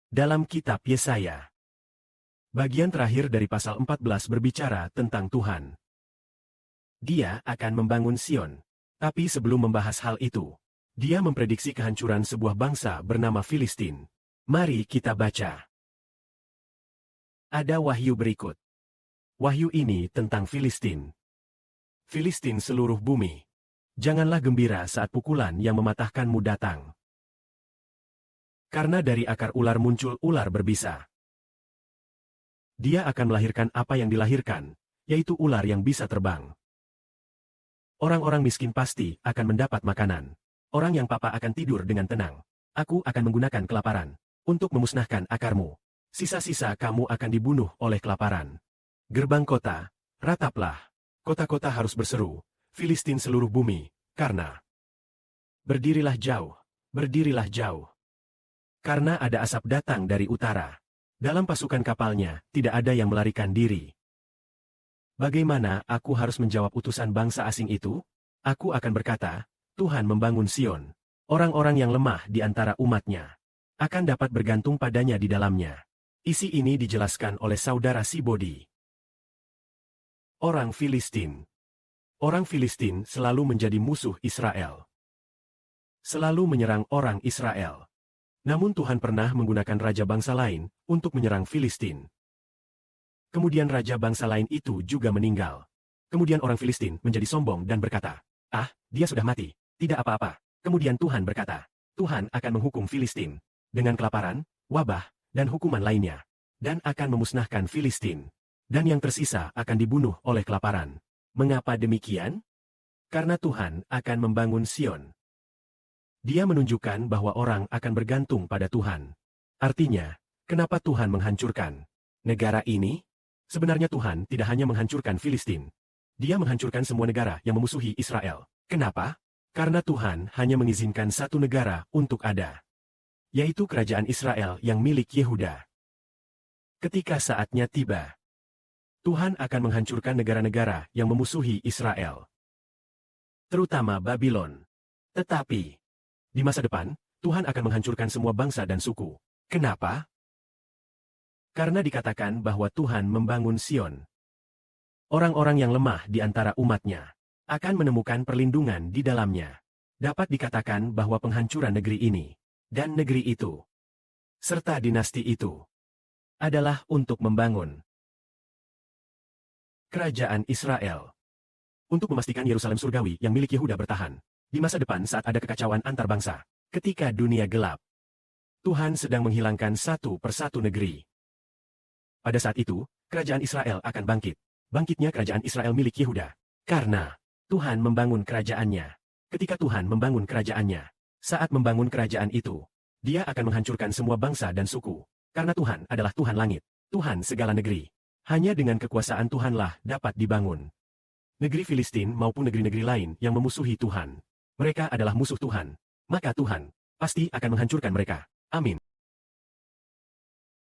Dalam kitab Yesaya, bagian terakhir dari pasal 14 berbicara tentang Tuhan. Dia akan membangun Sion. Tapi sebelum membahas hal itu, dia memprediksi kehancuran sebuah bangsa bernama Filistin. Mari kita baca. Ada wahyu berikut. Wahyu ini tentang Filistin. Filistin seluruh bumi. Janganlah gembira saat pukulan yang mematahkanmu datang. Karena dari akar ular muncul ular berbisa. Dia akan melahirkan apa yang dilahirkan, yaitu ular yang bisa terbang. Orang-orang miskin pasti akan mendapat makanan. Orang yang papa akan tidur dengan tenang. Aku akan menggunakan kelaparan untuk memusnahkan akarmu. Sisa-sisa kamu akan dibunuh oleh kelaparan. Gerbang kota, rataplah. Kota-kota harus berseru, Filistin seluruh bumi, karena berdirilah jauh, berdirilah jauh. Karena ada asap datang dari utara. Dalam pasukan kapalnya, tidak ada yang melarikan diri. Bagaimana aku harus menjawab utusan bangsa asing itu? Aku akan berkata, Tuhan membangun Sion. Orang-orang yang lemah di antara umatnya akan dapat bergantung padanya di dalamnya. Isi ini dijelaskan oleh saudara Sibodi. Orang Filistin. Orang Filistin selalu menjadi musuh Israel. Selalu menyerang orang Israel. Namun Tuhan pernah menggunakan raja bangsa lain untuk menyerang Filistin. Kemudian raja bangsa lain itu juga meninggal. Kemudian orang Filistin menjadi sombong dan berkata, dia sudah mati, tidak apa-apa. Kemudian Tuhan berkata, Tuhan akan menghukum Filistin dengan kelaparan, wabah, dan hukuman lainnya, dan akan memusnahkan Filistin. Dan yang tersisa akan dibunuh oleh kelaparan. Mengapa demikian? Karena Tuhan akan membangun Sion. Dia menunjukkan bahwa orang akan bergantung pada Tuhan. Artinya, kenapa Tuhan menghancurkan negara ini? Sebenarnya Tuhan tidak hanya menghancurkan Filistin. Dia menghancurkan semua negara yang memusuhi Israel. Kenapa? Karena Tuhan hanya mengizinkan satu negara untuk ada, yaitu kerajaan Israel yang milik Yehuda. Ketika saatnya tiba, Tuhan akan menghancurkan negara-negara yang memusuhi Israel, terutama Babylon. Tetapi di masa depan, Tuhan akan menghancurkan semua bangsa dan suku. Kenapa? Karena dikatakan bahwa Tuhan membangun Sion. Orang-orang yang lemah di antara umatnya akan menemukan perlindungan di dalamnya. Dapat dikatakan bahwa penghancuran negeri ini dan negeri itu, serta dinasti itu, adalah untuk membangun kerajaan Israel. Untuk memastikan Yerusalem surgawi yang milik Yehuda bertahan. Di masa depan saat ada kekacauan antar bangsa, ketika dunia gelap, Tuhan sedang menghilangkan satu persatu negeri. Pada saat itu, kerajaan Israel akan bangkit. Bangkitnya kerajaan Israel milik Yehuda. Karena Tuhan membangun kerajaannya. Ketika Tuhan membangun kerajaannya, saat membangun kerajaan itu, Dia akan menghancurkan semua bangsa dan suku. Karena Tuhan adalah Tuhan langit, Tuhan segala negeri. Hanya dengan kekuasaan Tuhanlah dapat dibangun negeri Filistin maupun negeri-negeri lain yang memusuhi Tuhan. Mereka adalah musuh Tuhan. Maka Tuhan pasti akan menghancurkan mereka. Amin.